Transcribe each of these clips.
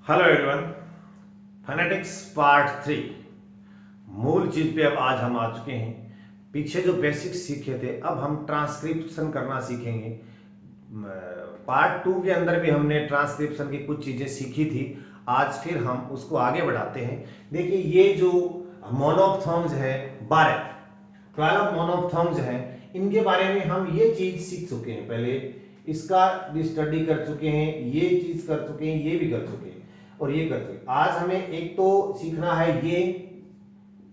Hello everyone, phonetics part 3 मूल चीज पे अब आज हम आ चुके हैं। पीछे जो बेसिक्स सीखे थे अब हम ट्रांसक्रिप्शन करना सीखेंगे। पार्ट 2 के अंदर भी हमने ट्रांसक्रिप्शन की कुछ चीजें सीखी थी। आज फिर हम उसको आगे बढ़ाते हैं। देखिए, ये जो मोनोप्थॉन्ग्स है 12 मोनोप्थॉन्ग्स हैं, इनके बारे में हम ये चीज सीख चुके हैं। पहले इसका भी स्टडी कर चुके हैं, ये चीज कर चुके हैं, ये भी कर चुके हैं और ये कर चुके हैं। आज हमें एक तो सीखना है ये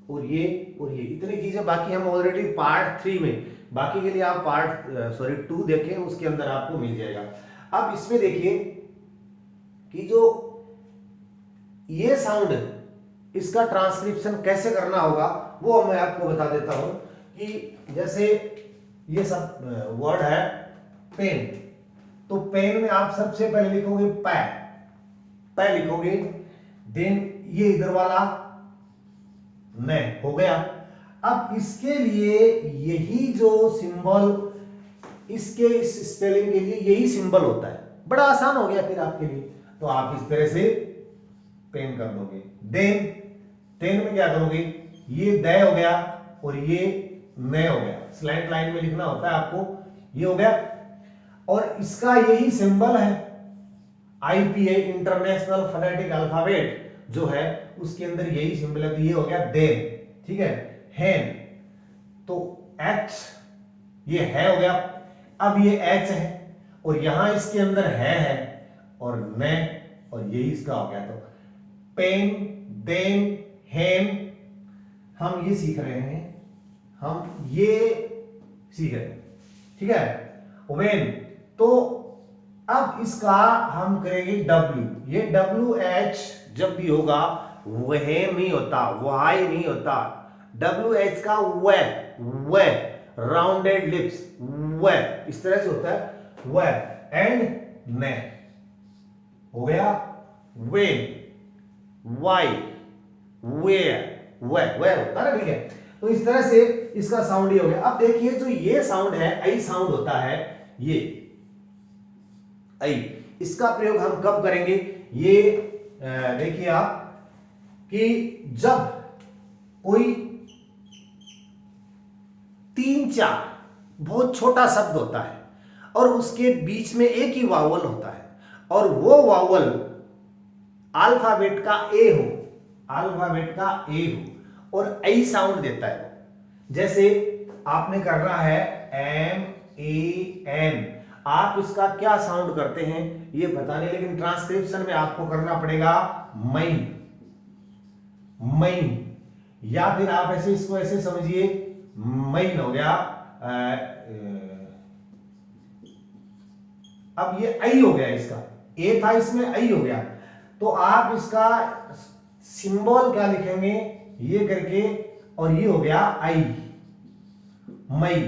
और ये और ये, इतनी चीजें बाकी हम ऑलरेडी पार्ट 3 में, बाकी के लिए आप पार्ट 2 देखें, उसके अंदर आपको मिल जाएगा। अब इसमें देखिए कि जो ये साउंड है, इसका ट्रांसक्रिप्शन कैसे करना होगा वो मैं आपको बता देता हूं। कि जैसे ये सब वर्ड है पेन, तो पेन में आप सबसे पहले लिखोगे पै, पै लिखोगे, देन ये इधर वाला न हो गया। अब इसके लिए यही जो सिंबल, इसके इस स्पेलिंग के लिए यही सिंबल होता है। बड़ा आसान हो गया फिर आपके लिए। तो आप इस तरह से पेन कर दोगे। देन टेन में क्या करोगे, ये द हो गया और ये न हो गया। स्लैंट लाइन में लिखना होता है आपको। ये हो गया और इसका यही सिंबल है आईपीए, इंटरनेशनल फोनेटिक अल्फाबेट जो है, उसके अंदर यही सिंबल है। तो ये हो गया देन, ठीक है। हैन, तो एच, ये है हो गया। अब ये एच है और यहां इसके अंदर है और न, और यही इसका हो गया। तो पेन, देन, हैन, हम ये सीख रहे हैं, हम ये सीख रहे हैं, ठीक है। वेन, तो अब इसका हम करेंगे डब्ल्यू। ये डब्ल्यू एच जब भी होगा वह नहीं होता, वाई नहीं होता। डब्ल्यू एच का व राउंडेड लिप्स, व इस तरह से होता है। व एंड ने हो गया। वेन, वाई, वेयर, वे होता है, ठीक है। तो इस तरह से इसका साउंड ये हो गया। अब देखिए, जो ये साउंड है, आई साउंड होता है, ये आई, इसका प्रयोग हम कब करेंगे? ये देखिए आप कि जब कोई 3-4 बहुत छोटा शब्द होता है और उसके बीच में एक ही वावल होता है और वो वावल अल्फाबेट का ए हो, अल्फाबेट का ए हो और आई साउंड देता है। जैसे आपने करना है एम ए एन, आप इसका क्या साउंड करते हैं ये पता नहीं, लेकिन ट्रांसक्रिप्शन में आपको करना पड़ेगा मई, मई, या फिर आप ऐसे इसको ऐसे समझिए, मईन हो गया। अब ये आई हो गया, इसका ए था, इसमें आई हो गया। तो आप इसका सिंबल क्या लिखेंगे, ये करके, और ये हो गया आई, मई,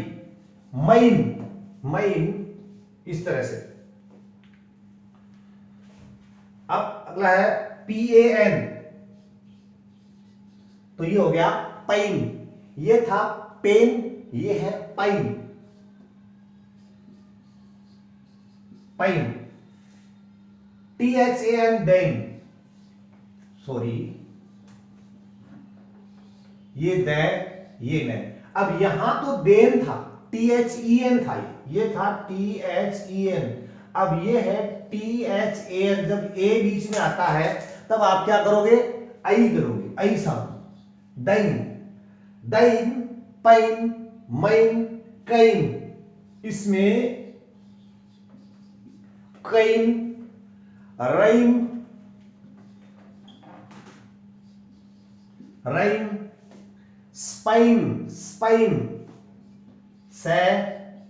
मईन, मईन, इस तरह से। अब अगला है पी ए एन, तो ये हो गया पाइन। ये था पेन, ये है pine, pine. T H A N, then, sorry, ये द, ये न। अब यहां तो देन था, टी एच ई एन था, ये था टी एच ई एन। अब ये है टी एच ए एन। जब ए बीच में आता है तब आप क्या करोगे, आई करोगे, आई sound. Dine, dine, pine, mine, kine, इसमें kine, rhyme, rhyme, spine, spine, से,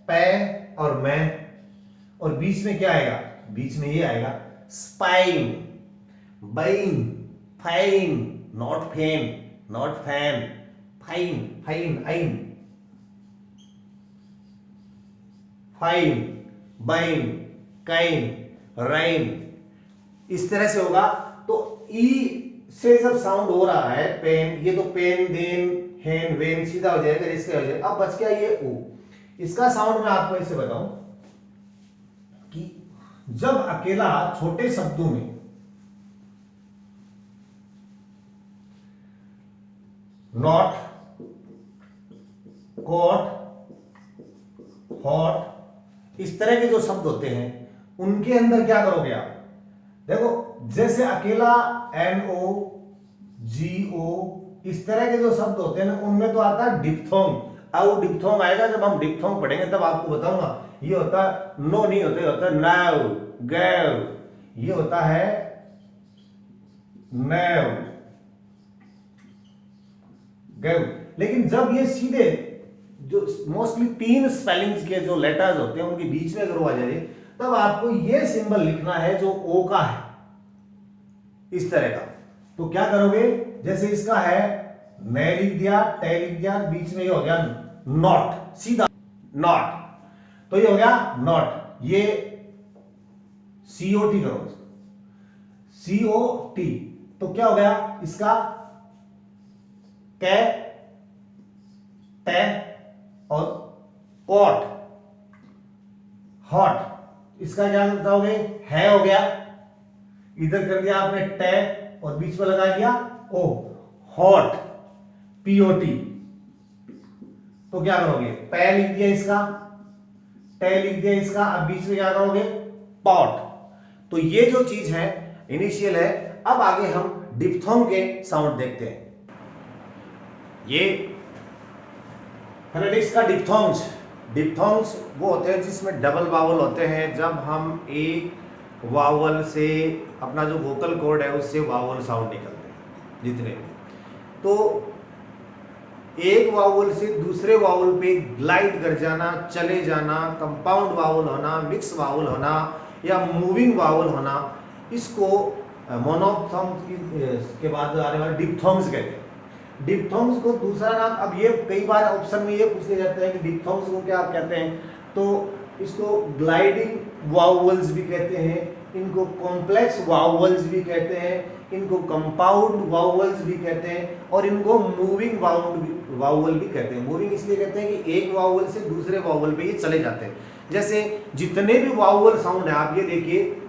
पे और मैं, और बीच में क्या आएगा, बीच में ये आएगा स्पाइन, बाइन, fine, not fan, not fan, fine, fine, आइन, फाइन, बाइन, काइन, राइन, इस तरह से होगा। तो ई से जब साउंड हो रहा है पेन, ये तो पेन, देन, हैन, वेन सीधा हो जाएगा, इसके हो जाएगा। अब बच गया ये ओ। इसका साउंड मैं आपको ऐसे बताऊं कि जब अकेला छोटे शब्दों में नॉट, कोट, हॉट, इस तरह के जो शब्द होते हैं उनके अंदर क्या करोगे आप, देखो जैसे अकेला NO, GO, इस तरह के जो शब्द होते हैं ना उनमें तो आता है डिप्थोंग। अब वो डिप्थोंग आएगा जब हम डिप्थोंग पढ़ेंगे तब आपको बताऊंगा। ये होता है नो, नहीं होता, होता है नाव, गैव, ये होता है नैव, गैव। लेकिन जब ये सीधे जो मोस्टली 3 स्पेलिंग्स के जो लेटर्स होते हैं उनके बीच में अगर वो आ जाए तब आपको ये सिंबल लिखना है जो ओ का है, इस तरह का। तो क्या करोगे, जैसे इसका है नै लिख दिया, टे लिख दिया, बीच में ये हो गया नॉट, सीधा नॉट, तो ये हो गया नॉट। ये COT करो, COT, तो क्या हो गया इसका कै, टे और कॉट, हॉट, इसका क्या बताओगे, है हो गया, इधर कर दिया आपने टे और बीच में लगा दिया ओ, हॉट, POT। तो क्या करोगे, पै लिख दिया इसका, टे लिख दिया इसका, अब बीच में क्या करोगे पॉट। तो ये जो चीज है इनिशियल है। अब आगे हम डिप्थोंग के साउंड देखते हैं। ये फोनेटिक्स का डिप्थोंग्स, डिप्थोंग्स वो होते हैं जिसमें डबल वावल होते हैं। जब हम एक वावल से अपना जो वोकल कॉर्ड है उससे वावल साउंड निकलते हैं जितने भी, तो एक वावल से दूसरे वावल पे ग्लाइड कर जाना, चले जाना, कंपाउंड वावल होना, मिक्स वावल होना या मूविंग वावल होना, इसको मोनोफ्थोंग्स के बाद आने वाले डिप्थोंग्स कहते हैं। डिप्थोंग्स को दूसरा नाम, अब ये कई बार ऑप्शन में ये पूछे जाता है कि डिप्थोंग्स को क्या कहते हैं, तो इसको ग्लाइडिंग वावल्स भी कहते हैं, इनको कॉम्प्लेक्स वावल्स भी कहते हैं, इनको कंपाउंड वावल्स भी कहते हैं और इनको मूविंग वावल भी कहते हैं। मूविंग इसलिए कहते हैं कि एक वावल से दूसरे वावल पे ये चले जाते हैं। जैसे जितने भी वावल साउंड है आप ये देखिए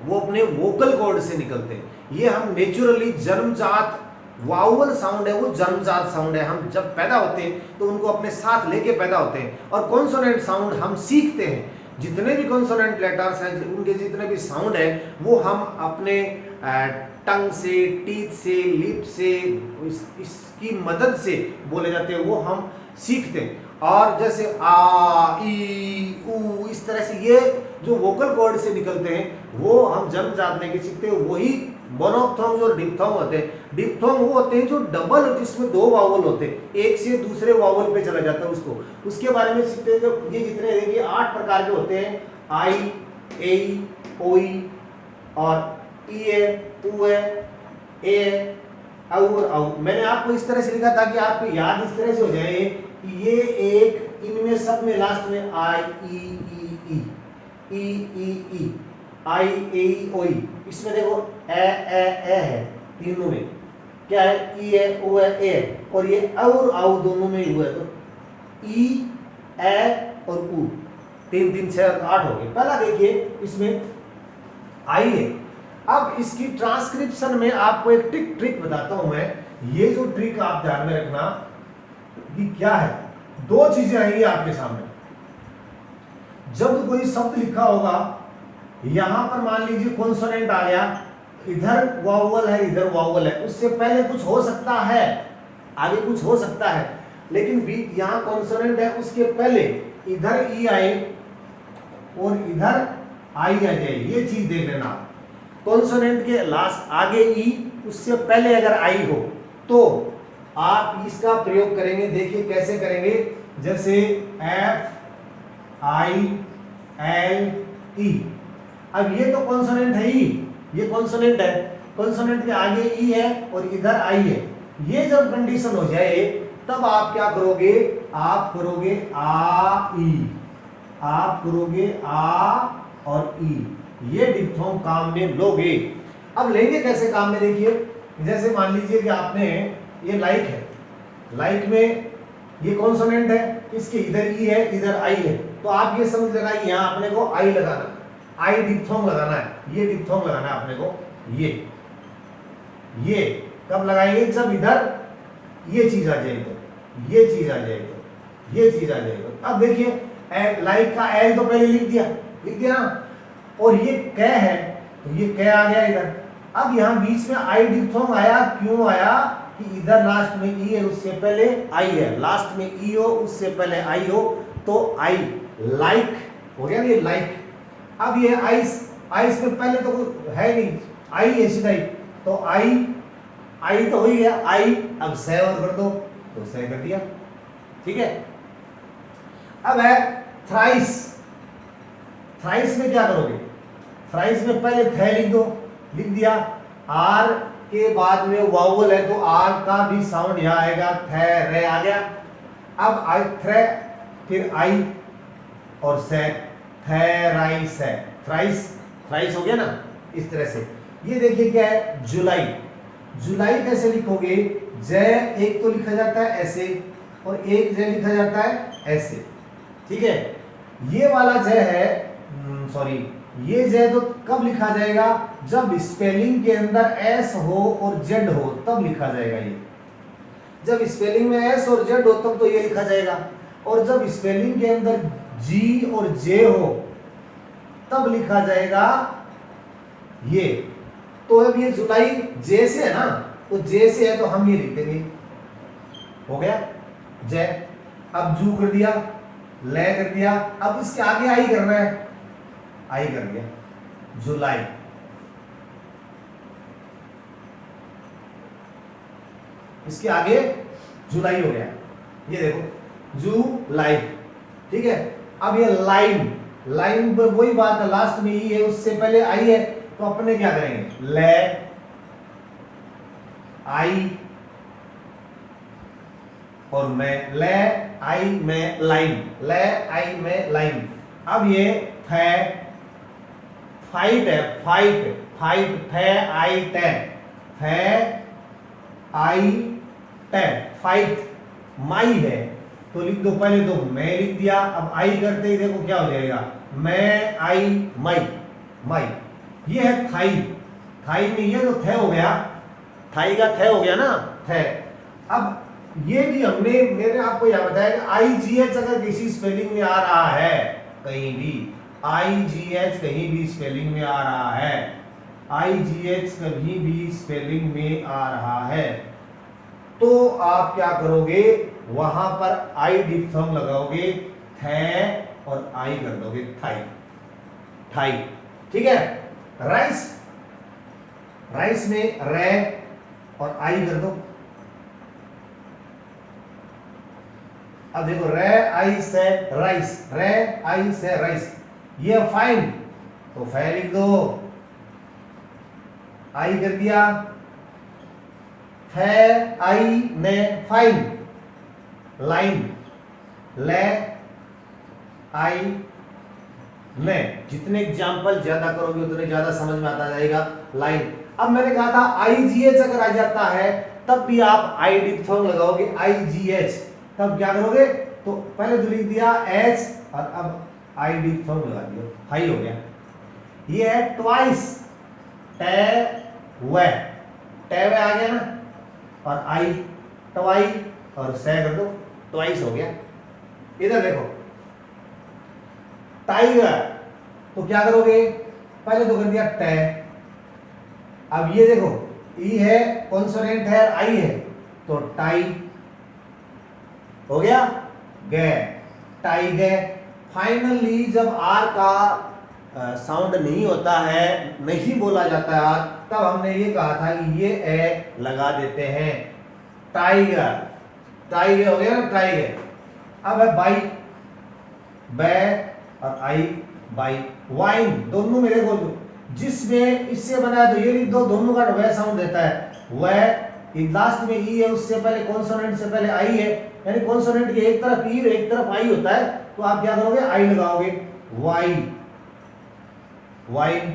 वो अपने वोकल कॉर्ड से निकलते हैं। ये हम नेचुरली जन्मजात वावल साउंड है, वो जन्मजात साउंड है। हम जब पैदा होते हैं तो उनको अपने साथ लेके पैदा होते हैं। और कॉन्सोनेंट साउंड हम सीखते हैं। जितने भी कॉन्सोनेंट लेटर्स हैं, उनके जितने भी साउंड है वो हम अपने टंग से, टीथ से, लिप से, इसकी मदद से बोले जाते हैं, वो हम सीखते हैं। और जैसे आ, ई, ऊ, इस तरह से ये जो वोकल कॉर्ड से निकलते हैं वो हम जन्मजात लेके सीखते हैं। वही मोनोफ्थोंग और डिप्थोंग होते हैं। डिप्थोंग वो होते हैं जो डबल, जिसमें 2 वावल होते हैं, एक से दूसरे वावल पे चला जाता है उसको, उसके बारे में सीखते हैं। जब ये जितने देखिए 8 प्रकार के होते हैं, आई, ए, ओई और ई है, ऊ है, ए, औ और औ। मैंने आपको इस तरह से लिखा ताकि आपको याद इस तरह से हो जाए कि ये एक, इनमें सब में लास्ट में आई, ई, आई, ए, ओई, इसमें देखो ए है, तीनों में क्या है, ई है, ओ है, ए है, और ये और औ दोनों में ही हुआ है। तो ई, ए और ऊ, 3 3 6 और 8 हो गए। पहला देखिए इसमें आई है। अब इसकी ट्रांसक्रिप्शन में आपको एक ट्रिक बताता हूं मैं। ये जो ट्रिक आप ध्यान में रखना कि क्या है, 2 चीजें आएंगी आपके सामने। जब कोई शब्द लिखा होगा, यहां पर मान लीजिए कॉन्सोनेंट आ गया, इधर वावल है, इधर वावल है, उससे पहले कुछ हो सकता है, आगे कुछ हो सकता है, लेकिन यहां कॉन्सोनेंट है, उसके पहले इधर ई आए और इधर आई आ जाए। ये चीज देख लेना, कॉन्सोनेंट के लास्ट आगे ई, उससे पहले अगर आई हो तो आप इसका प्रयोग करेंगे। देखिए कैसे करेंगे, जैसे एफ, आई, एल, ई। अब ये तो कॉन्सोनेंट है ही, ये कॉन्सोनेंट है, कॉन्सोनेंट के आगे ई है और इधर आई है। ये जब कंडीशन हो जाए तब आप क्या करोगे, आप करोगे आ, ई, आप करोगे आ और ई। ये डिप्थोंग काम में लोगे। अब लेंगे कैसे काम में, देखिए जैसे मान लीजिए कि आपने ये लाइक है, लाइक में ये कॉन्सोनेंट है, इसके इधर ई है, इधर आई है, तो आप ये समझ लगाइए यहां अपने को आई लगाना, आई डिप्थोंग लगाना है, ये डिप्थोंग लगाना है अपने को। ये कब लगाएंगे, जब इधर ये चीज आ जाए तो ये चीज आ जाए तो ये चीज आ जाए तो अब देखिए लाइक का एल तो पहले लिख दिया ना, और ये क है तो ये क आ गया इधर। अब यहाँ बीच में आई डिप्थोंग आया, क्यों आया कि इधर लास्ट में ई है उससे पहले आई है, लास्ट में ई हो उससे पहले आई हो, तो आई लाइक हो गया ये लाइक। अब ये आइस में पहले तो है नहीं, आई है सीधा ही, तो आई तो हो ही गया आई। अब से और कर दो तो से कर दिया, ठीक है। अब है थ्राइस। थ्राइस में क्या करोगे, थ्राइस में पहले थे लिख दिया, आर के बाद में वावल है तो आर का भी साउंड यहां आएगा, थे रे आ गया। अब आई थ्रे फिर आई और से, थेराइस है, थ्राइस थ्राइस हो गया ना इस तरह से। ये देखिए क्या है जुलाई। जुलाई कैसे लिखोगे, जय एक तो लिखा जाता है ऐसे और एक जय लिखा जाता है ऐसे, ठीक है। ये वाला जय है सॉरी ये जय तो कब लिखा जाएगा, जब स्पेलिंग के अंदर एस हो और जेड हो तब लिखा जाएगा। ये जब स्पेलिंग में एस और जेड हो तब तो ये लिखा जाएगा, और जब स्पेलिंग के अंदर जी और जे हो तब लिखा जाएगा ये। तो अब ये जुलाई जे से है ना, तो जे से है तो हम ये लिख देंगे, हो गया जय। अब जू कर दिया, ले कर दिया, अब इसके आगे आई करना है, आई कर दिया जुलाई। इसके आगे जुलाई हो गया, ये देखो जुलाई, ठीक है। अब ये लाइन, लाइन पर वही बात है, लास्ट में ई है उससे पहले आई है, तो अपने क्या करेंगे ले आई और मैं, ले आई में लाइन, ले आई में लाइन। अब ये थे फाइट है, फाइट फाइट थे आई टे, थे आई टे फाइट। माई है तो लिख दो, पहले तो मैं लिख दिया, अब आई करते ही देखो क्या हो जाएगा, मैं आई माई माई। ये है थाई, थाई में ये तो थे हो गया, थाई का थे हो गया ना थे। अब ये भी हमने मैंने आपको यह बताया कि आई जी एच अगर किसी स्पेलिंग में आ रहा है कहीं भी, आई जी एच कहीं भी स्पेलिंग में आ रहा है, आई जी एच कहीं भी स्पेलिंग में आ रहा है, तो आप क्या करोगे, वहां पर आई डिप्थोंग लगाओगे, थे और आई कर दोगे थाई, थाई, ठीक है। राइस, राइस में रे और आई कर दो। अब देखो रे आई से राइस, रे आई से राइस। ये फाइन तो फै लिख दो, आई कर दिया, फै आई ने फाइन, लाइन, ले आई ने। जितने एग्जाम्पल ज्यादा करोगे उतने ज्यादा समझ में आता जाएगा लाइन। अब मैंने कहा था आई जी एच अगर आ जाता है तब भी आप आई डिप्थोंग लगाओगे, आई जी एच, तब क्या करोगे, तो पहले तो लिख दिया एच और अब आई डिप्थोंग लगा दिया, हाई हो गया। ये है ट्वाइस, टे वे, टे वे आ गया ना, और आई ट्वाई और से कर दो, ट्वाइस हो गया। इधर देखो टाइगर, तो क्या करोगे, पहले तो कर दिया टे, अब ये देखो ई है कॉन्सोनेंट है आई है, तो टाई हो गया, गए टाई गए। फाइनली जब आर का साउंड नहीं होता है, नहीं बोला जाता है आर, तब हमने ये कहा था कि ये ए लगा देते हैं, टाइगर, टाइगर हो गया ना टाइगर। अब है बाई, बै और आई बाई। वाइन दोनों में देखो, जिसमें इससे बना है तो ये लिख दो, दोनों का वह साउंड देता है, वह लास्ट में ई है उससे पहले कॉन्सोनेंट से पहले आई है, यानी कॉन्सोनेंट के एक तरफ ई और एक तरफ आई होता है, तो आप क्या करोगे आई लगाओगे, वाई वाइन।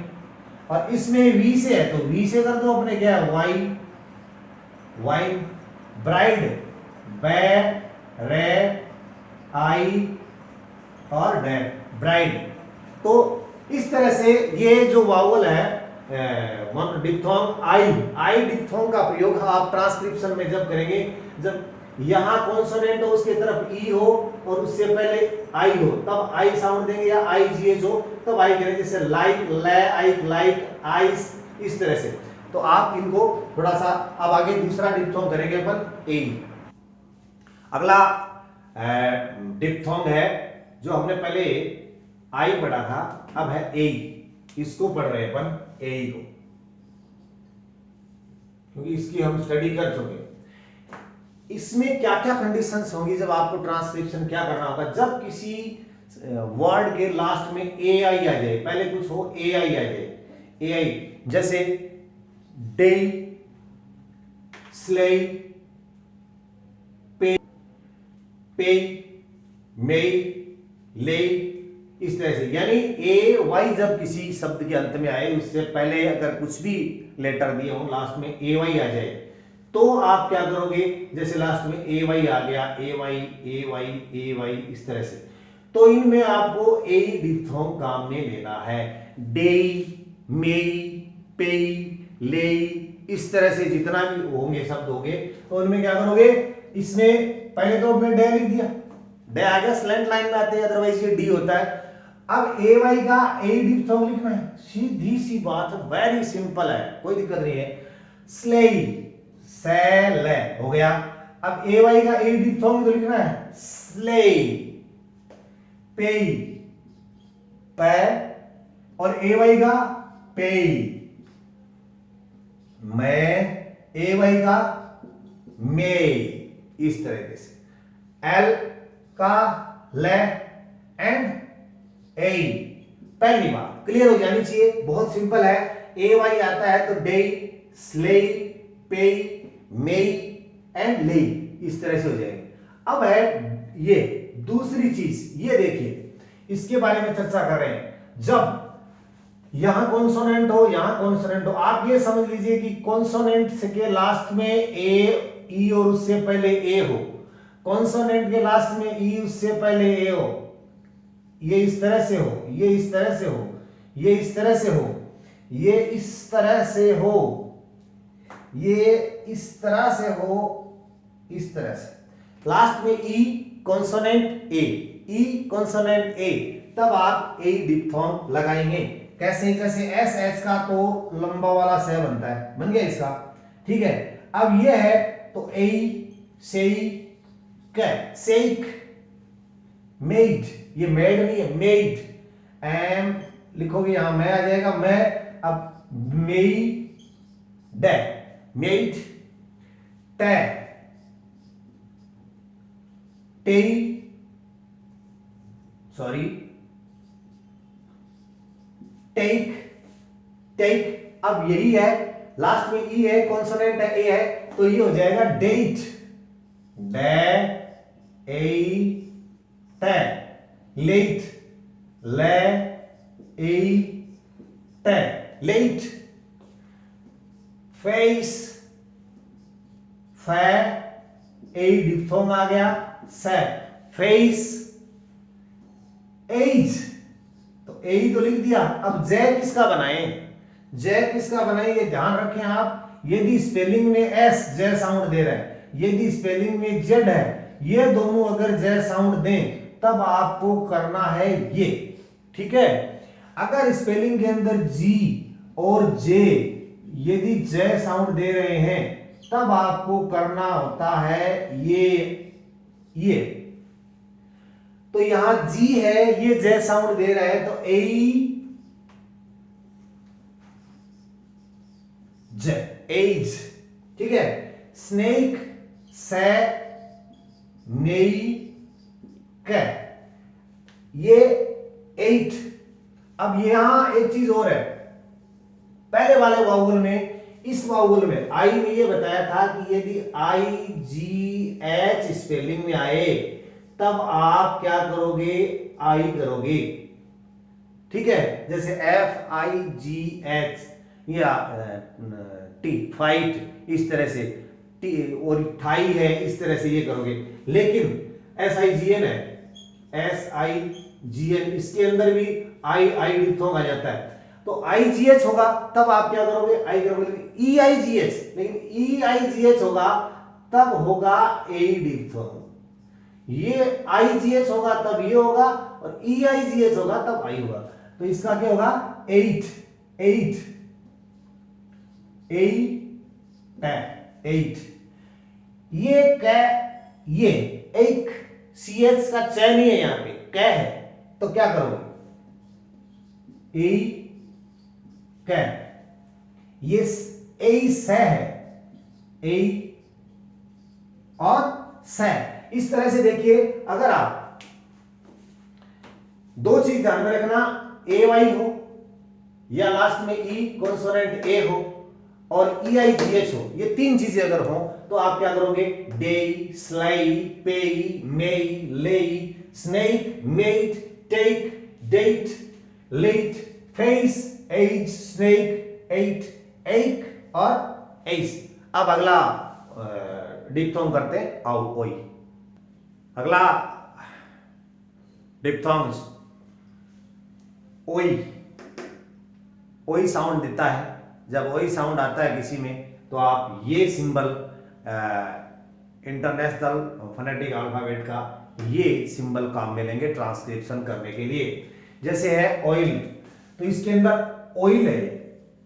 और इसमें वी से है तो वी से कर दो अपने, क्या है वाई वाइन। ब्राइड, बै रे आई और डे, ब्राइड। तो इस तरह से ये जो वावल है डिप्थोंग आई डिप्थोंग का प्रयोग आप ट्रांसक्रिप्शन में जब करेंगे, जब यहां कॉन्सोनेंट हो उसके तरफ ई हो और उससे पहले आई हो तब आई साउंड देंगे, या आई जी एच हो तब आई करेंगे, जैसे लाइक, ले, आइक, लाइक, आइस, इस तरह से। तो आप इनको थोड़ा सा अब आगे दूसरा डिप्थोंग करेंगे अपन ए। अगला डिप्थोंग है जो हमने पहले आई पढ़ा था, अब है ए। इसको पढ़ रहे हैं अपन ए को, क्योंकि इसकी हम स्टडी कर चुके। इसमें क्या क्या कंडीशंस होंगी जब आपको ट्रांसक्रिप्शन क्या करना होगा, जब किसी वर्ड के लास्ट में ए आई आ जाए, पहले कुछ हो ए आई आ जाए, ए आई, जैसे डे, स्ले, पे, पे, मे, ले, इस तरह से। यानी ए वाई जब किसी शब्द के अंत में आए, उससे पहले अगर कुछ भी लेटर दिए हो लास्ट में ए वाई आ जाए, तो आप क्या करोगे, जैसे लास्ट में ए वाई आ गया, ए वाई, ए वाई, ए वाई, इस तरह से। तो इनमें आपको ए डिप्थोंग काम में लेना है। डे, मे, पे, ले, इस तरह से जितना भी होंगे शब्द होंगे, तो उनमें क्या करोगे, इसमें पहले तो आपने डे लिख दिया, डे आ गया, स्लैंट लाइन में आते हैं, अदरवाइज ये डी होता है। अब ए वाई का ए डिप्थोंग लिखना है, सीधी सी बात है, वेरी सिंपल है, कोई दिक्कत नहीं है। स्लेई, सेल हो गया। अब ए वाई का ए डिप्थोंग तो लिखना है, स्ले, पे, पे, और ए वाई का पे, मैं, ए वाई का मे, इस तरीके से। एल का ले एंड ए। पहली बात क्लियर हो जानी चाहिए, बहुत सिंपल है। ए वाई आता है तो डे, स्ले, पे, मे एंड ले, इस तरह से हो जाएंगे। अब है ये दूसरी चीज, ये देखिए, इसके बारे में चर्चा कर रहे हैं। जब यहां कॉन्सोनेंट हो, यहां कॉन्सोनेंट हो, आप ये समझ लीजिए कि कॉन्सोनेंट के लास्ट में ए, ई और उससे पहले ए हो, कॉन्सोनेंट के लास्ट में ई, उससे पहले ए हो, ये इस तरह से हो, ये इस तरह से हो, ये इस तरह से हो, ये इस तरह से हो, ये इस तरह से हो, इस तरह से। लास्ट में ई कॉन्सोनेंट ए, ई कॉन्सोनेंट ए, तब आप ए डिप्थोंग लगाएंगे। कैसे कैसे, एस एच का तो लंबा वाला से बनता है, बन गया इसका, ठीक है। अब ये है तो ए, से, क, सेक, मेड, ये मेड नहीं है, मेड, एम लिखोगे यहां मैं आ जाएगा, मैं। अब मेड, मेड, टे, टे, सॉरी, टेक, टेक। अब यही है, लास्ट में ई है, कॉन्सोनेंट है, ए है, तो ये हो जाएगा डेट, डे, ए, टे, लेट, ले, ए, टे, लेट, फेस, फे, ए डिप्थोंग आ गया, से, फेस, एज, तो ए ही तो लिख दिया। अब जे किसका बनाएं, जे किसका बनाएं, ये ध्यान रखें आप। यदि स्पेलिंग में एस जे साउंड दे रहा है, यदि स्पेलिंग में जेड है, ये दोनों अगर जे साउंड दें तब आपको करना है ये, ठीक है। अगर स्पेलिंग के अंदर जी और जे यदि जे साउंड दे रहे हैं तब आपको करना होता है ये। तो यहां जी है, ये जे साउंड दे रहा है, तो ए जे, एज, ठीक है। स्नेक, से, नेई, क, ये 8। अब यहां एक चीज और है, पहले वाले वावल में, इस वावल में आई में ये बताया था कि यदि आई जी एच स्पेलिंग में आए तब आप क्या करोगे, आई करोगे, ठीक है। जैसे एफ आई जी एच या टी, फाइट, इस तरह से, टी और थाई है, इस तरह से ये करोगे। लेकिन एस आई जी एन है, एस आई जी एन, इसके अंदर भी आई डिप्थोंग आ जाता है। तो IGH होगा, तब आप क्या करोगे, आई करोगे, EIGH, लेकिन EIGH होगा तब होगा ए डिप्थोंग, ये IGH होगा तब ये होगा, और EIGH होगा तब आई होगा। तो इसका क्या होगा, 8 8 8। ये कै, ये एक CH का चय नहीं है यहां पे, कै है, तो क्या करोगे, ए कै, ये ए स है, ए और स। इस तरह से देखिए, अगर आप दो चीज ध्यान में रखना, AY हो या लास्ट में ई कॉन्सोनेंट ए हो और EIGH हो, ये तीन चीजें अगर हो तो आप क्या करोगे, डेई, sly, pay, may, lay, snake, mate, take, date, late, face, age, snake, ate, ache और एस। अब अगला डिप्थोंग करते हैं, आओ ओई। अगला डिप्थोंग ओई। ओई साउंड देता है, जब ओई साउंड आता है किसी में तो आप ये सिंबल, इंटरनेशनल फोनेटिक अल्फाबेट का ये सिंबल काम में लेंगे ट्रांसक्रिप्शन करने के लिए। जैसे है ऑयल, तो इसके अंदर ऑयल है,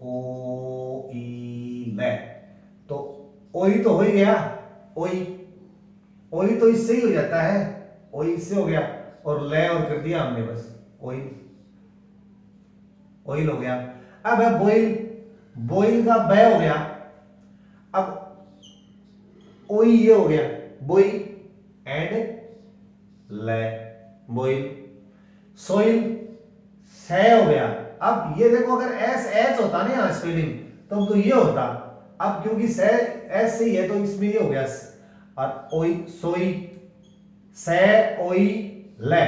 ओ ई ल, तो ओई तो हो ही गया, ओई ओई तो इससे ही हो जाता है, ओई इससे हो गया, और ले और कर दिया हमने बस, ऑयल ऑयल हो गया। अब है बॉइल, बॉइल का बै हो गया, अब ओई ये हो गया, बॉइल एंड ले, बॉइल। सोइल सै हो गया। अब ये देखो, अगर एस एच होता ना यहाँ स्पेलिंग तब तो ये होता, अब क्योंकि सै एस से ही है तो इसमें ये हो गया, और ओई सोई, सै ओई ले,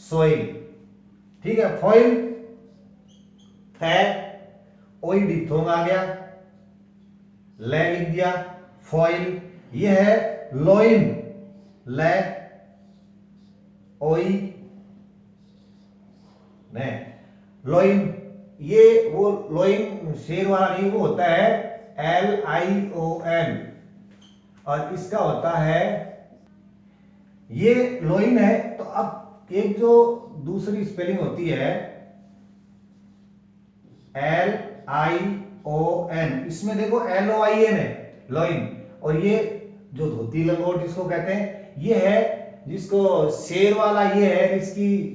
सोइल। ठीक है, फॉइल, फै, ओई डिप्थोंग आ गया, ले लिख दिया, फॉइल। ये है लोइन, ले, ओई ने, लोइन। ये वो लोइन शेर वाला नहीं, वो होता है LION, और इसका होता है, ये लोइन है। तो अब एक जो दूसरी स्पेलिंग होती है LION, इसमें देखो LOIN है, लोइन। और ये जो धोती लंगोट इसको कहते हैं, ये है जिसको शेर वाला ये है,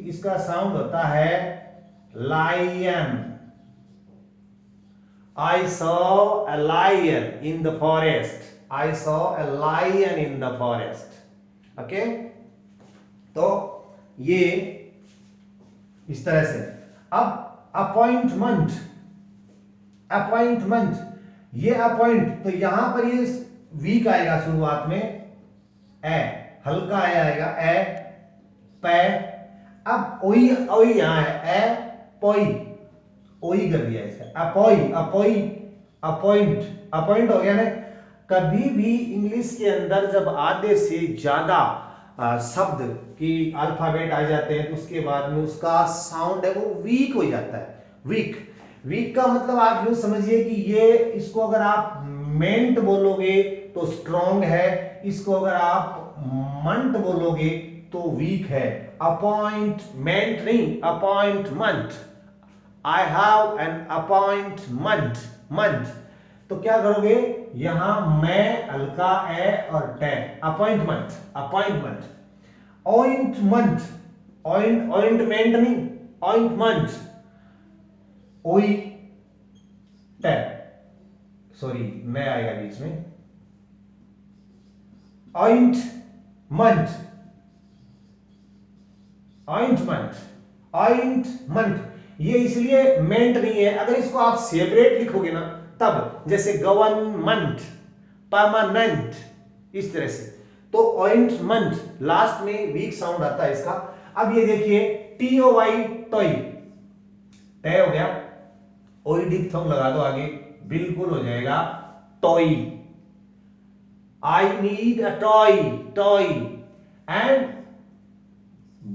इसका साउंड होता है lion. I saw a lion in the forest. I saw a lion in the forest. Okay, तो ये इस तरह से। अब अपॉइंटमेंट, अपॉइंटमेंट, ये अपॉइंट, तो यहां पर ये वीक आएगा शुरुआत में, ए हल्का ए आएगा, ए पे। अब ओई, ओई यहां है, ए पोई, ओई कर दिया इसका, अपोई, अपोई, अपॉइंट, अपॉइंट हो गया ना। कभी भी इंग्लिश के अंदर जब आधे से ज्यादा शब्द की अल्फाबेट आ जाते हैं तो उसके बाद में उसका साउंड है वो वीक हो जाता है, वीक। वीक का मतलब आप यूं समझिए कि ये, इसको अगर आप मेंट बोलोगे तो स्ट्रॉन्ग है, इसको अगर आप मंट बोलोगे तो वीक है। अपॉइंटमेंट नहीं, appointment. I have an appointment, मंट। तो क्या करोगे, यहां मैं हल्का ए और टे, अपॉइंटमेंट, अपॉइंटमेंट। ऑइंटमेंट, ऑइंटमेंट नहीं, ऑइंटमेंट, ओई टे, सॉरी मैं आएगा बीच में, ऑइंटमेंट, ऑइंटमेंट, ऑइंटमेंट। ये इसलिए मेंट नहीं है, अगर इसको आप सेपरेट लिखोगे ना तब, जैसे गवर्नमेंट, परमानेंट, इस तरह से। तो ऑइंटमेंट लास्ट में वीक साउंड आता है इसका। अब ये देखिए, TOY, टॉय, तय हो गया, ओई डिप्थोंग लगा दो आगे, बिल्कुल हो जाएगा toy. I need a toy, toy, and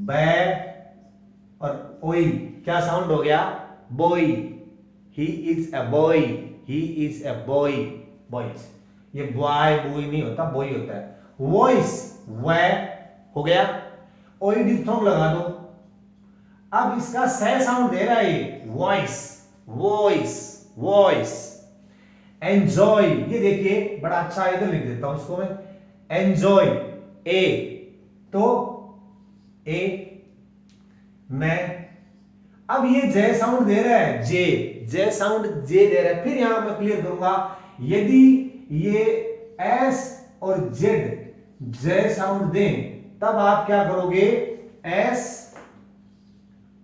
bag और ओई क्या साउंड हो गया, बोई। He is a boy, he is a boy, boys, ये बॉय बॉय नहीं होता, बॉय होता है। वॉइस, वह हो गया, ओई डिप्थोंग लगा दो। अब इसका सह साउंड दे रहा है ये, वॉइस, वॉइस, वॉइस। एंजॉय, ये देखिए बड़ा अच्छा, इधर लिख देता हूं इसको मैं, एंजॉय, ए, तो ए, मैं। अब ये जे साउंड दे रहा है, जे, जे साउंड जे दे रहा है। फिर यहां मैं क्लियर करूंगा, यदि ये एस और जेड जे साउंड दें, तब आप क्या करोगे, एस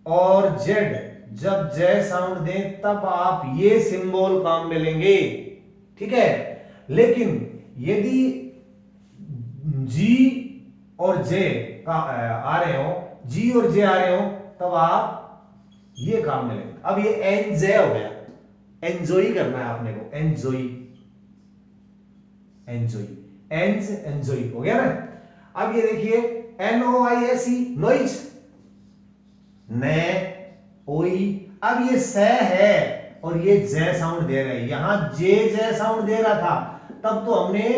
और जेड जब जे साउंड दें, तब आप ये सिंबल काम में लेंगे, ठीक है। लेकिन यदि जी और जे का आ रहे हो, जी और जे आ रहे हो, तब आप ये काम में लेंगे। अब ये एंजॉय हो गया, एंजॉय करना है आपने को, एंजॉय, एंजॉय, एंजॉय हो गया ना। अब ये देखिए NOISE, नॉइज, ने, ओई। अब ये स है और ये जे साउंड दे रहे हैं, यहां जे साउंड दे रहा था, तब तो हमने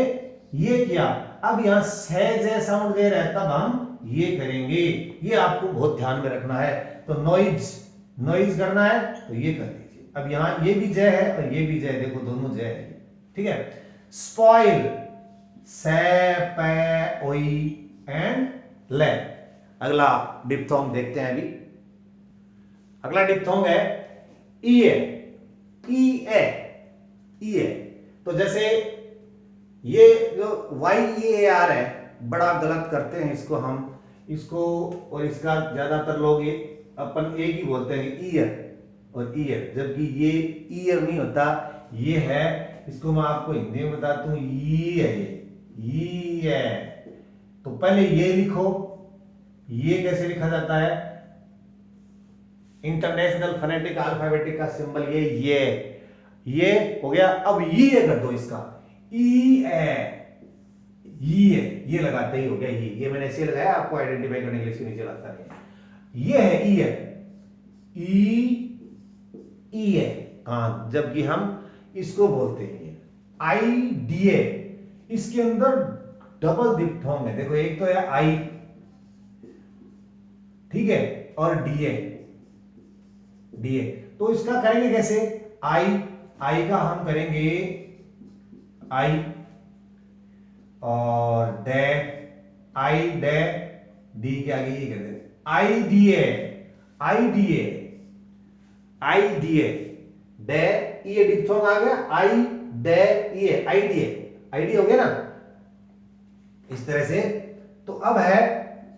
ये किया। अब यहां से जे साउंड दे रहा है, तब हम ये करेंगे। ये आपको बहुत ध्यान में रखना है। तो नॉइज, नॉइज करना है तो ये कर दीजिए। अब यहां ये भी जय है और ये भी जय, देखो दोनों जय है, ठीक है। स्पॉइल, से, पे, ओई एंड ले। अगला डिप्थोंग देखते हैं अभी। अगला डिप्थोंग है ईए, ईए, ईए। तो जैसे ये जो YEAR है, बड़ा गलत करते हैं इसको हम, इसको और इसका ज्यादातर लोग ये अपन एक ही बोलते हैं, ईयर और ईयर, जबकि ये ईयर नहीं होता, ये है, इसको मैं आपको हिंदी में बताता हूं, ये है, ये है। तो पहले ये लिखो, ये कैसे लिखा जाता है, इंटरनेशनल फोनेटिक अल्फाबेटिक का सिंबल ये हो गया। अब ये कर दो इसका, ई ए, ये लगाते ही हो गया, ये मैंने ऐसे लगाया आपको आइडेंटिफाई करने के लिए, इसके नीचे लगता नहीं। ये है ई है, ई है, हाँ, जबकि हम इसको बोलते हैं IDA। इसके अंदर डबल डिप्थोंग है, देखो एक तो है आई, ठीक है, और डीए, डीए। तो इसका करेंगे कैसे, आई का हम करेंगे आई और डे, आई डे, डी के आगे ये कर देते, IDA, IDA, IDA, डे, ये डिप्थोंग आ गया, आई डे, ये IDA, आईडी हो गया ना, इस तरह से। तो अब है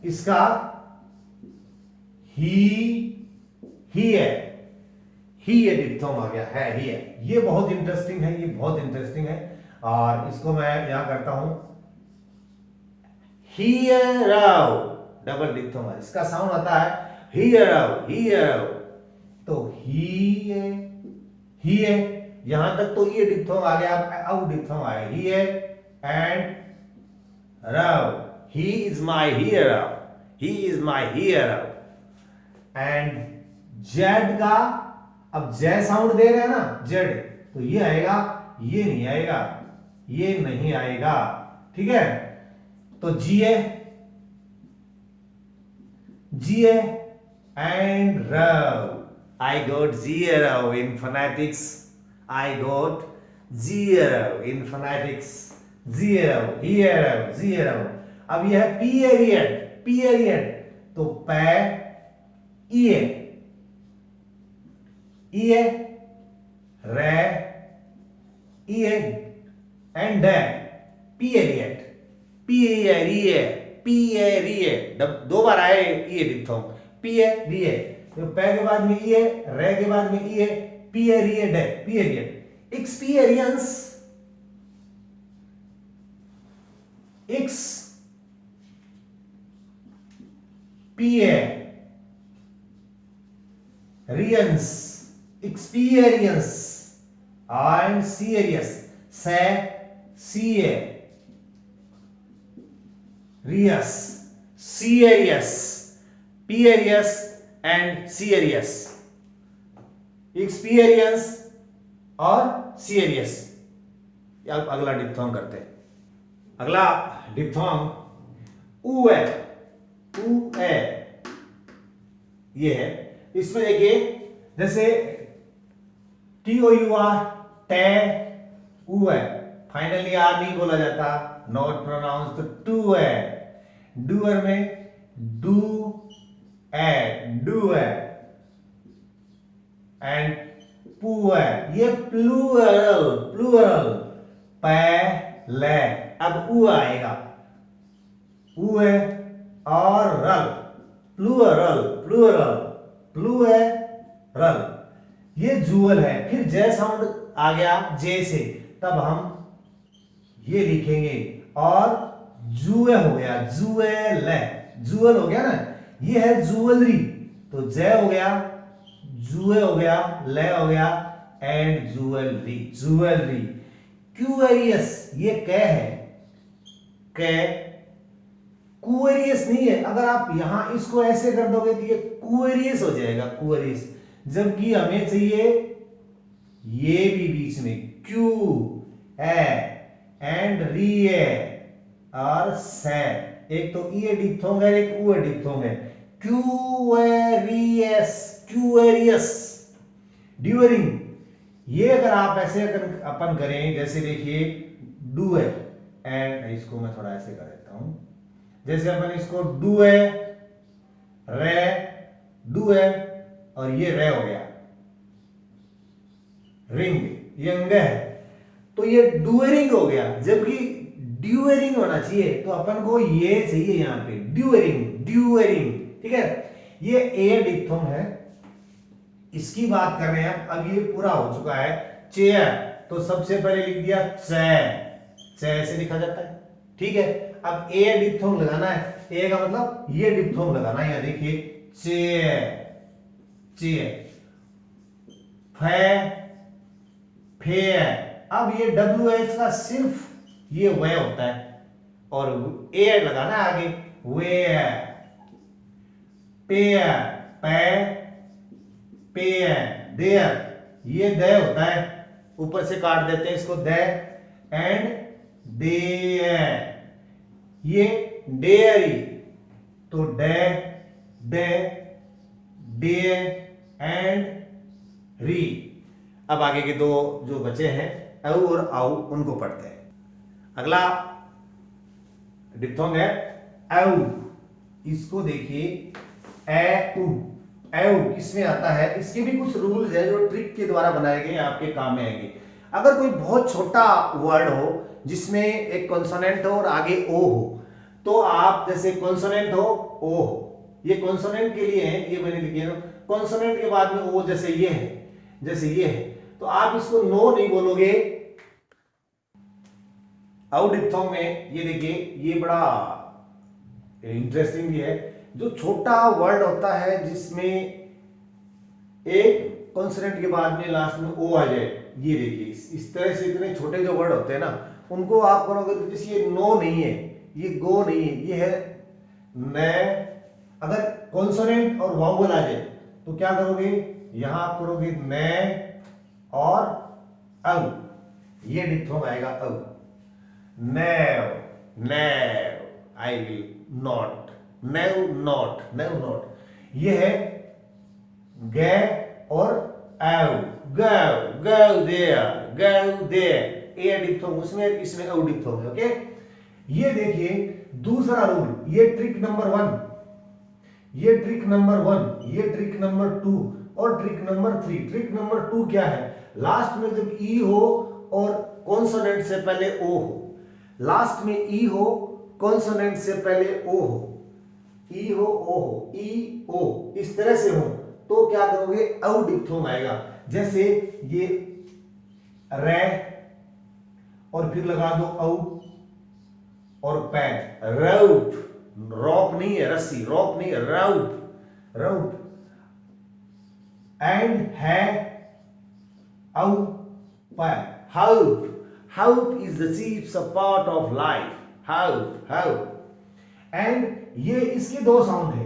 इसका ही है डिप्थोंग आ गया है, ही है। ये बहुत इंटरेस्टिंग है, ये बहुत इंटरेस्टिंग है, और इसको मैं यहां करता हूं, हियराउ, डबल डिप्थोंग, इसका साउंड आता है हियराउ, हियराउ। तो ही है, यहां तक तो ये डिप्थोंग आ गया, अब डिप्थोंग आया, ही है एंड राव, he is my hero, he is my hero. And Z का, अब जे साउंड दे रहे हैं ना, जेड, तो ये आएगा, ये नहीं आएगा, ये नहीं आएगा, ठीक है। तो जीए, जीए एंड रव, I got zero in phonetics, I got zero in phonetics, zero, zero, zero। अब यह है पीरियड, पीरियड, तो पे, ईए, ईए, रे, ईए एंड डे, पीरियड, पीरियड, दो बार आए ये डिप्थोंग, पीरियड। तो पे के बाद में ई है, रे के बाद में ई है, पीरियड है, पीरियड। एक्सपीरियंस, एक्स, रियंस, एक्सपीरियंस एंड सीरियस, से, सीए, रियस, सीरियस, पीरियस एंड सीरियस। एक्सपीरियंस, और सीरियस। अब अगला डिप्थोंग करते हैं। अगला डिप्थोंग ऊ है, ऊ है ये है। इसमें देखिए जैसे टी ओ यू आर, टे, ऊ है, फाइनली आर नहीं बोला जाता, नॉट प्रोनाउंस, तो टू है। डूअर में डू है, डू है, एंड पू है, ये प्लूरल, प्लूरल, पहले। अब ऊ आएगा, ऊ है और रल, प्लूरल, प्लूरल, प्लू है, रल, ये जूअल है। फिर जे साउंड आ गया जे से, तब हम ये लिखेंगे और जुए हो गया, जुएल है, जुअल हो गया ना, ये है जुअलरी, तो जे हो गया, जुए हो गया, ले हो गया, एंड जुएलरी, जुएलरी। क्यूरियस, ये कै है, कै, क्यूरियस नहीं है। अगर आप यहां इसको ऐसे कर दोगे तो ये क्यूरियस हो जाएगा, क्यूरियस, जबकि हमें चाहिए ये भी बीच में क्यू है एंड री है और से। एक तो ई डिप्थोंग है, एक ऊ डिप्थोंग है। Curious, curious, during. ये अगर आप ऐसे अपन करें, जैसे देखिए डू है, एंड इसको मैं थोड़ा ऐसे कर देता हूं, जैसे अपन इसको डू है, रे, डू है और ये रे हो गया, रिंग, ये अंग है, तो ये डूअरिंग हो गया, जबकि ड्यूअरिंग होना चाहिए, तो अपन को ये चाहिए यहां पे ड्यूअरिंग, ड्यूअरिंग, ठीक है। ये ए डिप्थोंग है, इसकी बात कर रहे हैं। अब ये पूरा हो चुका है, चेयर, तो सबसे पहले लिख दिया चे, चे से लिखा जाता है, ठीक है। अब ए डिप्थोंग लगाना है, ए का मतलब ये डिप्थोंग लगाना है, यहां देखिए चेयर, चेयर, फे, फे। अब ये डब्ल्यू एच का सिर्फ ये वे होता है और ए लगाना है आगे, वे, पे, पे, पे, देयर, ये दे होता है, ऊपर से काट देते हैं इसको, दे, एंड दे, ये डेयरी, तो day, day, day and re. अब आगे के दो जो बचे हैं औ और आउ, उनको पढ़ते हैं। अगला डिप्थोंग है औ, इसको देखिए ए उ, एउ किसमें आता है, इसके भी कुछ रूल्स है जो ट्रिक के द्वारा बनाए गए, आपके काम में आएंगे। अगर कोई बहुत छोटा वर्ड हो जिसमें एक कॉन्सोनेंट हो और आगे ओ हो, तो आप जैसे कॉन्सोनेंट हो, ओ हो, ये कॉन्सोनेंट के लिए है, ये मैंने लिखे ना, कॉन्सोनेंट के बाद में ओ, जैसे ये है, जैसे ये है, तो आप इसको नो नहीं बोलोगे। औ डिप्थोंग में ये देखिए, ये बड़ा इंटरेस्टिंग भी है, जो छोटा वर्ड होता है जिसमें एक कॉन्सोनेंट के बाद में लास्ट में ओ आ जाए, ये देखिए इस तरह से इतने छोटे जो वर्ड होते हैं ना, उनको आप करोगे तो जैसे ये नो नहीं है, ये गो नहीं है, ये है ने। अगर कॉन्सोनेंट और वाउवल आ जाए तो क्या करोगे, यहां आप करोगे ने और अव, ये डिप्थोंग आएगा अव, नेव, नेव, आई विल नॉट, नेव नॉट, नेव नॉट, ये है गे और एव, go, go there, go there, ए डिप्थोंग उसमें, इसमें औ डिप्थोंग है, ओके। ये देखिए दूसरा रूल, ये ट्रिक नंबर 1, ये ट्रिक नंबर 1, ये ट्रिक नंबर 2 और ट्रिक नंबर 3। ट्रिक नंबर 2 क्या है, लास्ट में जब ई हो और कॉन्सोनेंट से पहले ओ हो, लास्ट में ई हो, कॉन्सोनेंट से पहले ओ हो, ई हो, ओ हो, ई ओ, इस तरह से हो, तो क्या करोगे, औ डिप्थोंग आएगा। जैसे ये रे और फिर लगा दो औ और पैट, रौप, रॉप नहीं है रस्सी, रॉप नहीं है, रौप, रौप, एंड है औ PAT, hope, hope is the chief part of life, hope, hope, and ये इसके दो साउंड है।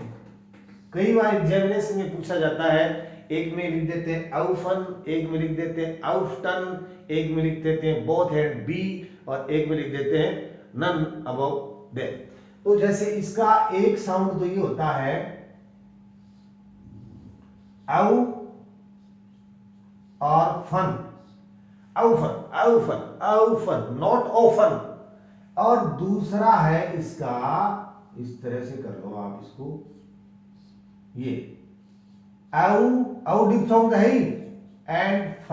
कई बार एग्जामिनेशन में पूछा जाता है, एक में लिख देते हैं ऑफन, एक में लिख देते हैं ऑफ्टन, एक में लिख देते हैं बोथ हैड बी, और एक में लिख देते हैं नन अबव देम। तो जैसे इसका एक साउंड तो ये होता है औ और फन, औफन, औफन, औफन, नॉट ऑफन। और दूसरा है इसका, इस तरह से कर लो आप इसको, ये औ डिप्थोंग है एंड फ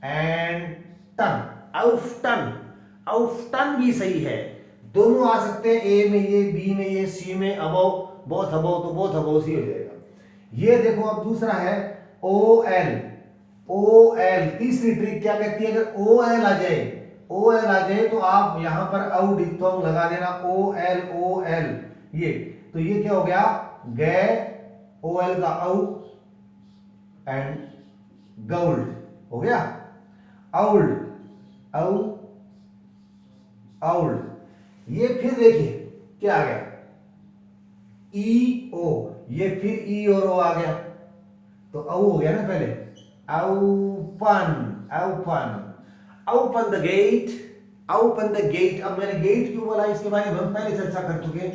एंड टन, औफ्टन, औफ्टन भी सही है, दोनों आ सकते हैं, ए में ये, बी में ये, सी में अबव, बोथ अबव, तो बोथ अबव सी हो जाएगा। ये देखो अब दूसरा है ओ एल, ओ एल, तीसरी ट्रिक क्या कहती है, अगर ओ एल आ जाए, ओ एल आ जाए तो आप यहां पर औ डिप्थोंग लगा देना, ओ एल ये, तो ये क्या हो गया, गे, ओ एल का औ एंड गोल्ड हो गया, औल्ड, औ औल्ड। ये फिर देखिए क्या आ गया, ई ओ, ये फिर ई और ओ आ गया, तो औ हो गया ना पहले, open, open, open the gate, open the gate. अब मैंने गेट क्यों बोला, इसके बारे में हम पहले चर्चा कर चुके,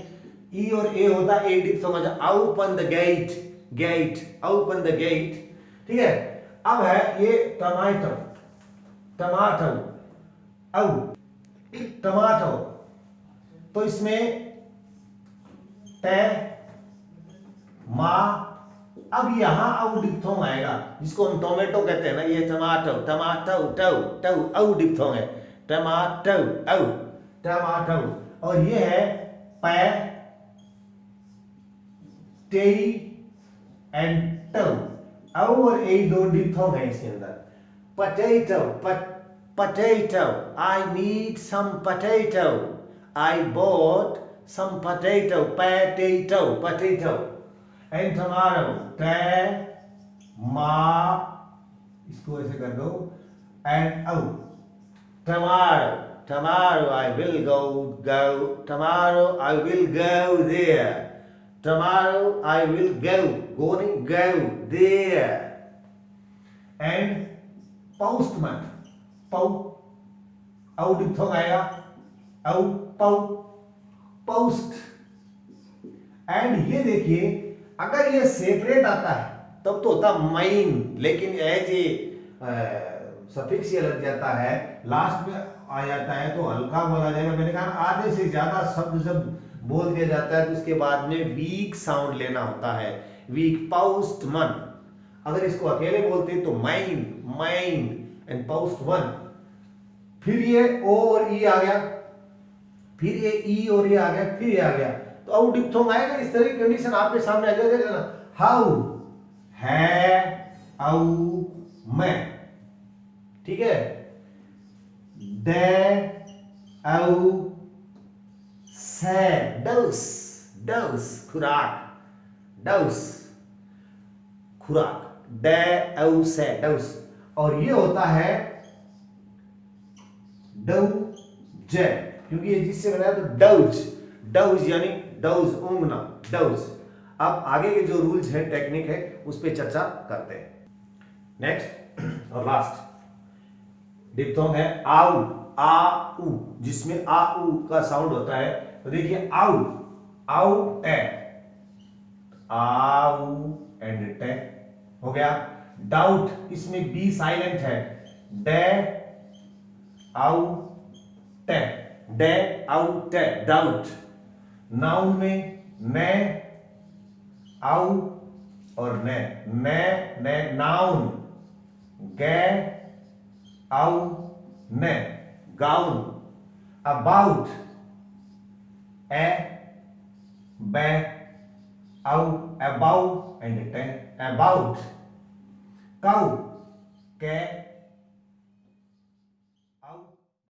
ई और ए होता है, ए डिप समझ, open the gate, gate, open the gate, ठीक है। अब है ये टमाटो, टमाटो, औ टमाटो, तो इसमें टे मा, अब यहां औ डिप्थोंग आएगा, जिसको हम टोमेटो कहते हैं ना, ये टमाटो, टमाटो, टो, टो, औ डिप्थोंग है, टमाटो, औ, टमाटो। और ये है पै, टे एंड टो, औ और ए दो डिप्थोंग है इसके अंदर। Potato, potato, I need some potato, I bought some potato, potato, potato, and tomato, इसको ऐसे कर दो, and tomato, tomorrow I will go, tomorrow I will go there, tomorrow I will go there, and postman, औ diphthong आएगा, औ पौ, post. And ये देखिए अगर ये सेपरेट आता है तब तो होता माइन, लेकिन एज ए सफिक्स ये लग जाता है, लास्ट में आ जाता है तो हल्का बोला जाएगा। मैंने कहा आधे से ज्यादा शब्द जब बोल दिया जाता है तो उसके बाद में वीक साउंड लेना होता है, वीक, पोस्टमन। अगर इसको अकेले बोलते तो माइन, माइन एंड पोस्टमन। फिर ये ओ और ई आ गया, फिर ये ई और ये आ गया, फिर ये आ गया, तो औ डिप्थोंग आएगा। इस तरह की कंडीशन आपके सामने आ जाएगा, देखना, हाउ, है, औ, मैं, ठीक है, दे, औ, से, डोस, डोस, खुराक, डोस, खुराक, दे, औ, से, डोस। और ये होता है डौ, जे, क्योंकि ये जिससे बनाया तो डौज, डौज यानी डौज, ऊंघना, डौज। अब आगे के जो रूल्स है, टेक्निक है, उस पर चर्चा करते हैं। नेक्स्ट और लास्ट डिप्थोंग है आउ, आ उ, जिसमें आ उ का साउंड होता है। तो देखिए आउ, आउ टे, आउ एंड टे हो गया। डाउट, इसमें बी साइलेंट है, डे, आउ टे, डे, आउ टे, डाउट। नाउन में ने, आउ और ने, नाउन, गे, आउ, ने, गाउन। अबाउट, ए, बे, आउ, अबाउ एंड टे, अबाउट। काउ, के,